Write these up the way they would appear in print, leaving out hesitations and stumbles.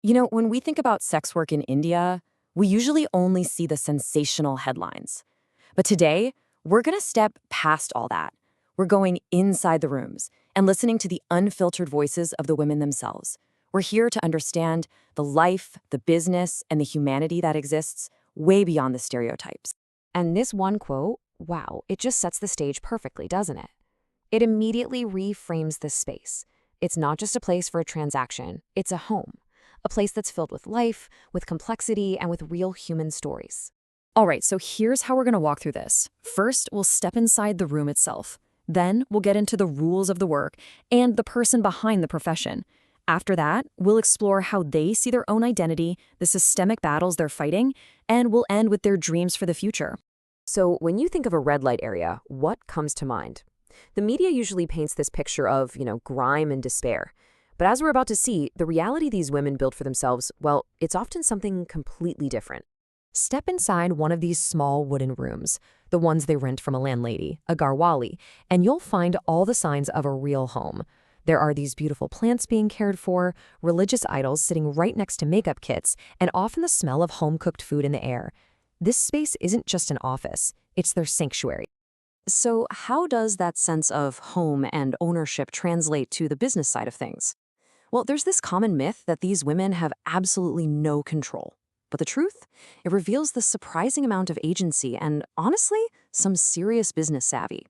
When we think about sex work in India, we usually only see the sensational headlines. But today, we're going to step past all that. We're going inside the rooms and listening to the unfiltered voices of the women themselves. We're here to understand the life, the business, and the humanity that exists way beyond the stereotypes. And this one quote, wow, it just sets the stage perfectly, doesn't it? It immediately reframes this space. It's not just a place for a transaction, it's a home. A place that's filled with life, with complexity, and with real human stories. All right, so here's how we're going to walk through this. First, we'll step inside the room itself. Then, we'll get into the rules of the work and the person behind the profession. After that, we'll explore how they see their own identity, the systemic battles they're fighting, and we'll end with their dreams for the future. So when you think of a red light area, what comes to mind? The media usually paints this picture of, grime and despair. But as we're about to see, the reality these women build for themselves, well, it's often something completely different. Step inside one of these small wooden rooms, the ones they rent from a landlady, a garwali, and you'll find all the signs of a real home. There are these beautiful plants being cared for, religious idols sitting right next to makeup kits, and often the smell of home-cooked food in the air. This space isn't just an office, it's their sanctuary. So how does that sense of home and ownership translate to the business side of things? Well, there's this common myth that these women have absolutely no control. But the truth? It reveals the surprising amount of agency and, honestly, some serious business savvy.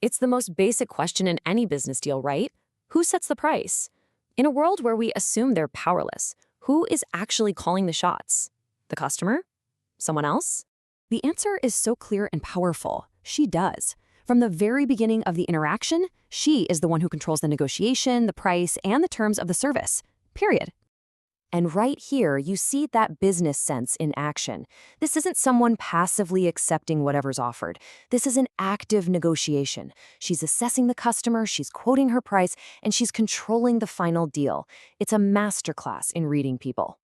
It's the most basic question in any business deal, right? Who sets the price? In a world where we assume they're powerless, who is actually calling the shots? The customer? Someone else? The answer is so clear and powerful. She does. From the very beginning of the interaction, she is the one who controls the negotiation, the price, and the terms of the service. Period. And right here, you see that business sense in action. This isn't someone passively accepting whatever's offered. This is an active negotiation. She's assessing the customer, she's quoting her price, and she's controlling the final deal. It's a masterclass in reading people.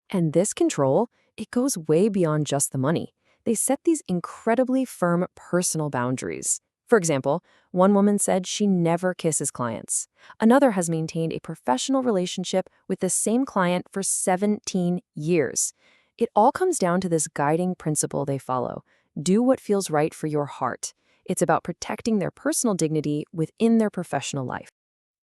And this control, it goes way beyond just the money. They set these incredibly firm personal boundaries. For example, one woman said she never kisses clients. Another has maintained a professional relationship with the same client for 17 years. It all comes down to this guiding principle they follow. Do what feels right for your heart. It's about protecting their personal dignity within their professional life.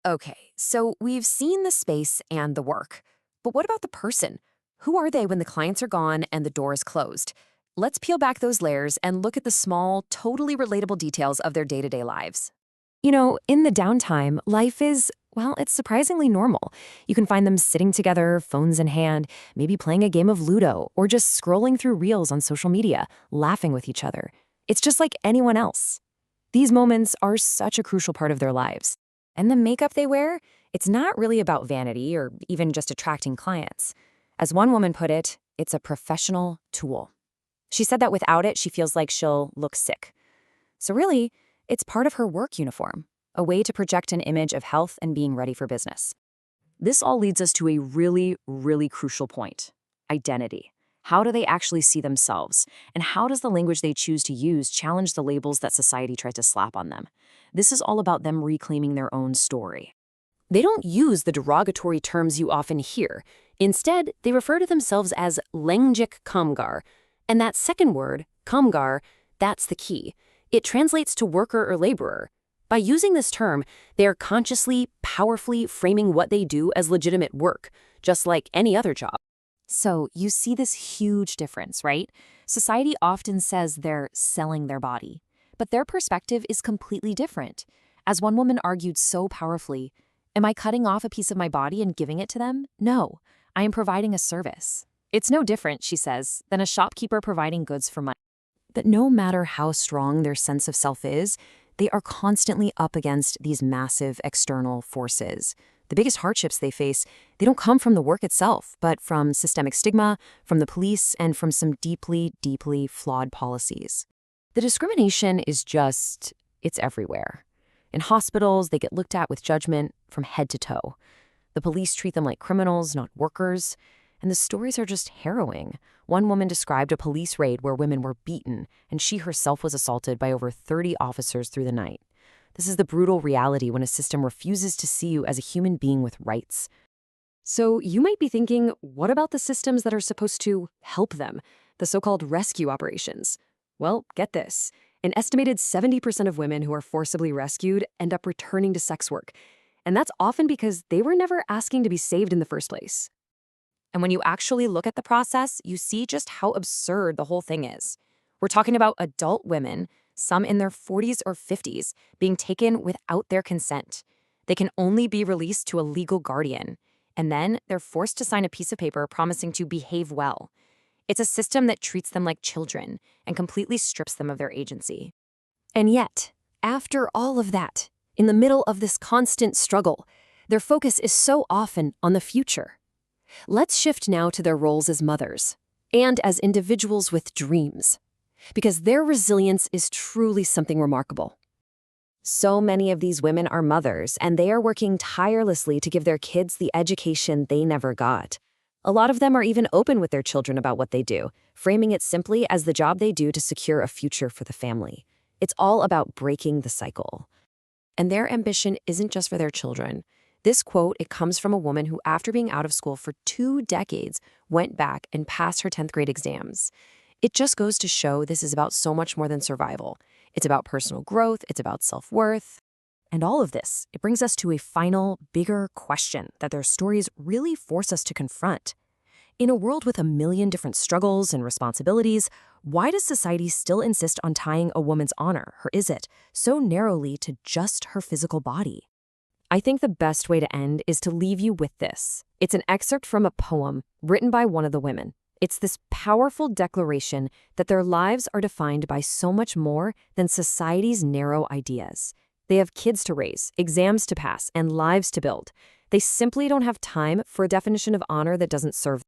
Okay, so we've seen the space and the work. But what about the person? Who are they when the clients are gone and the door is closed? Let's peel back those layers and look at the small, totally relatable details of their day-to-day lives. In the downtime, life is, well, it's surprisingly normal. You can find them sitting together, phones in hand, maybe playing a game of Ludo, or just scrolling through reels on social media, laughing with each other. It's just like anyone else. These moments are such a crucial part of their lives. And the makeup they wear, it's not really about vanity or even just attracting clients. As one woman put it, it's a professional tool. She said that without it, she feels like she'll look sick. So really, it's part of her work uniform, a way to project an image of health and being ready for business. This all leads us to a really, really crucial point: identity. How do they actually see themselves? And how does the language they choose to use challenge the labels that society tries to slap on them? This is all about them reclaiming their own story. They don't use the derogatory terms you often hear. Instead, they refer to themselves as Lengjik Kamgar. And that second word, Kamgar, that's the key. It translates to worker or laborer. By using this term, they are consciously, powerfully framing what they do as legitimate work, just like any other job. So you see this huge difference, right? Society often says they're selling their body, but their perspective is completely different. As one woman argued so powerfully, am I cutting off a piece of my body and giving it to them? No, I am providing a service. It's no different, she says, than a shopkeeper providing goods for money. That no matter how strong their sense of self is, they are constantly up against these massive external forces. The biggest hardships they face, they don't come from the work itself, but from systemic stigma, from the police, and from some deeply, deeply flawed policies. The discrimination is just, it's everywhere. In hospitals, they get looked at with judgment from head to toe. The police treat them like criminals, not workers. And the stories are just harrowing. One woman described a police raid where women were beaten, and she herself was assaulted by over 30 officers through the night. This is the brutal reality when a system refuses to see you as a human being with rights. So you might be thinking, what about the systems that are supposed to help them, the so-called rescue operations? Well, get this. An estimated 70% of women who are forcibly rescued end up returning to sex work. And that's often because they were never asking to be saved in the first place. And when you actually look at the process, you see just how absurd the whole thing is. We're talking about adult women, some in their 40s or 50s, being taken without their consent. They can only be released to a legal guardian. And then they're forced to sign a piece of paper promising to behave well. It's a system that treats them like children and completely strips them of their agency. And yet, after all of that, in the middle of this constant struggle, their focus is so often on the future. Let's shift now to their roles as mothers and as individuals with dreams, because their resilience is truly something remarkable. So many of these women are mothers, and they are working tirelessly to give their kids the education they never got. A lot of them are even open with their children about what they do, framing it simply as the job they do to secure a future for the family. It's all about breaking the cycle. And their ambition isn't just for their children. This quote, it comes from a woman who, after being out of school for 2 decades, went back and passed her 10th grade exams. It just goes to show this is about so much more than survival. It's about personal growth, it's about self-worth. And all of this, it brings us to a final, bigger question that their stories really force us to confront. In a world with a million different struggles and responsibilities, why does society still insist on tying a woman's honor, her is it, so narrowly to just her physical body? I think the best way to end is to leave you with this. It's an excerpt from a poem written by one of the women. It's this powerful declaration that their lives are defined by so much more than society's narrow ideas. They have kids to raise, exams to pass, and lives to build. They simply don't have time for a definition of honor that doesn't serve